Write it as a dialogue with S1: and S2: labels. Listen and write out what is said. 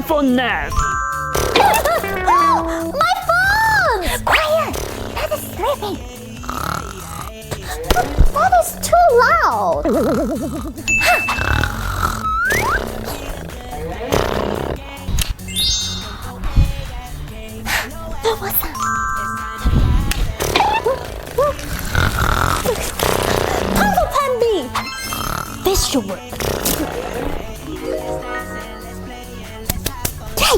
S1: for nap.
S2: My phone! Quiet! That is sleeping. That is too loud. What's that? Puzzle Candy! This should work. Hey!